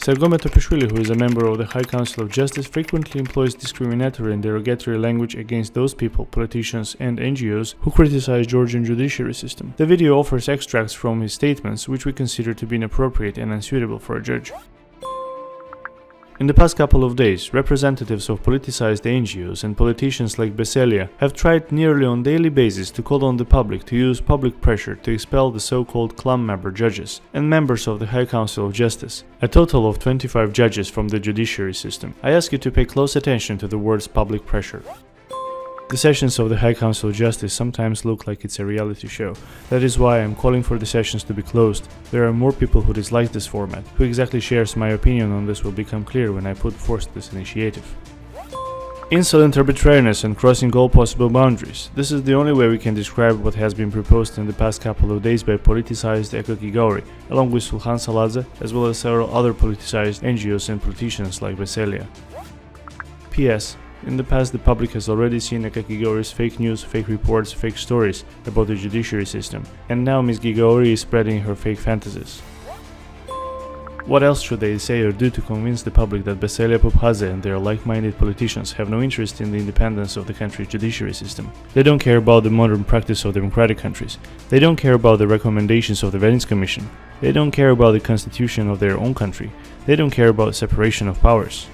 Sergo Metophishvili, who is a member of the High Council of Justice, frequently employs discriminatory and derogatory language against those people, politicians and NGOs who criticize Georgian judiciary system. The video offers extracts from his statements, which we consider to be inappropriate and unsuitable for a judge. In the past couple of days, representatives of politicized NGOs and politicians like Beselia have tried nearly on daily basis to call on the public to use public pressure to expel the so-called clan member judges and members of the High Council of Justice, a total of 25 judges from the judiciary system. I ask you to pay close attention to the words public pressure. The sessions of the High Council of Justice sometimes look like it's a reality show. That is why I'm calling for the sessions to be closed. There are more people who dislike this format. Who exactly shares my opinion on this will become clear when I put forth this initiative. Insolent arbitrariness and crossing all possible boundaries. This is the only way we can describe what has been proposed in the past couple of days by politicized Derogatory, along with Sulhan Saladze, as well as several other politicized NGOs and politicians like Beselia. P.S. In the past, the public has already seen Derogatory's fake news, fake reports, fake stories about the judiciary system, and now Ms. Derogatory is spreading her fake fantasies. What else should they say or do to convince the public that Beselia Pophaze and their like-minded politicians have no interest in the independence of the country's judiciary system? They don't care about the modern practice of democratic countries. They don't care about the recommendations of the Venice Commission. They don't care about the constitution of their own country. They don't care about separation of powers.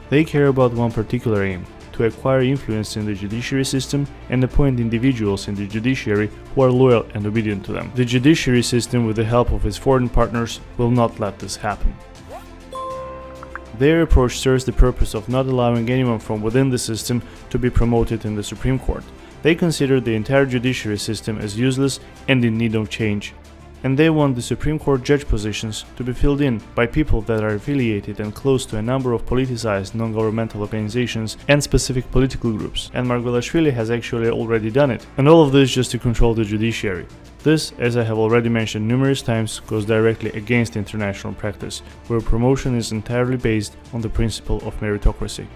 They care about one particular aim: to acquire influence in the judiciary system and appoint individuals in the judiciary who are loyal and obedient to them. The judiciary system, with the help of its foreign partners, will not let this happen. Their approach serves the purpose of not allowing anyone from within the system to be promoted in the Supreme Court. They consider the entire judiciary system as useless and in need of change. And they want the Supreme Court judge positions to be filled in by people that are affiliated and close to a number of politicized non-governmental organizations and specific political groups. And Margvelashvili has actually already done it. And all of this just to control the judiciary. This, as I have already mentioned numerous times, goes directly against international practice, where promotion is entirely based on the principle of meritocracy.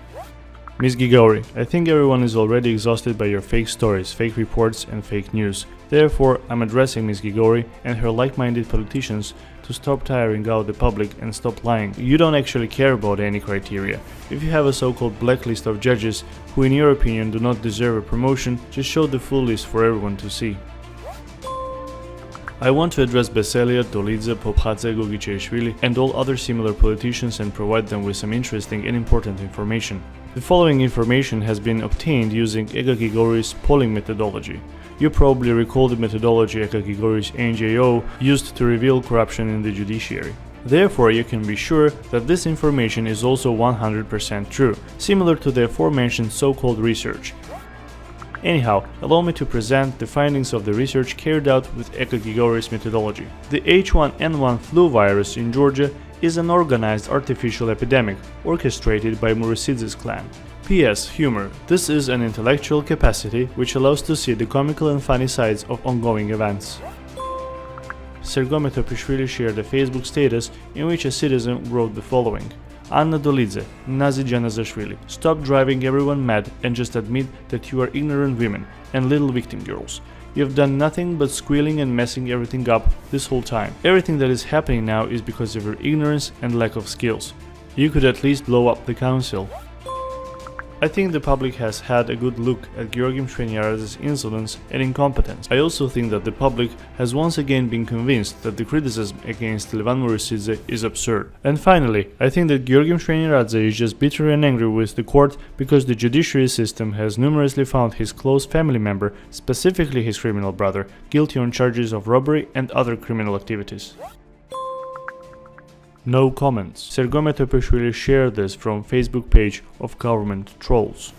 Ms. Derogatory, I think everyone is already exhausted by your fake stories, fake reports and fake news. Therefore, I'm addressing Ms. Derogatory and her like-minded politicians to stop tiring out the public and stop lying. You don't actually care about any criteria. If you have a so-called blacklist of judges who in your opinion do not deserve a promotion, just show the full list for everyone to see. I want to address Beselia, Dolidze, Pophaze, Gogichevishvili and all other similar politicians and provide them with some interesting and important information. The following information has been obtained using Derogatory's polling methodology. You probably recall the methodology Derogatory's NGO used to reveal corruption in the judiciary. Therefore, you can be sure that this information is also 100% true, similar to the aforementioned so-called research. Anyhow, allow me to present the findings of the research carried out with Derogatory's methodology. The H1N1 flu virus in Georgia is an organized artificial epidemic orchestrated by Murisidze's clan. P.S. Humor. This is an intellectual capacity which allows to see the comical and funny sides of ongoing events. Sergo Metophishvili shared a Facebook status in which a citizen wrote the following: Anna Dolidze, Nazi Janazashvili, stop driving everyone mad and just admit that you are ignorant women and little victim girls. You've done nothing but squealing and messing everything up this whole time. Everything that is happening now is because of your ignorance and lack of skills. You could at least blow up the council. I think the public has had a good look at Georgi Mshveniaradze's insolence and incompetence. I also think that the public has once again been convinced that the criticism against Levan Murisidze is absurd. And finally, I think that Georgi Mshveniaradze is just bitter and angry with the court because the judiciary system has numerously found his close family member, specifically his criminal brother, guilty on charges of robbery and other criminal activities. No comments. Sergo Metophishvili shared this from Facebook page of government trolls.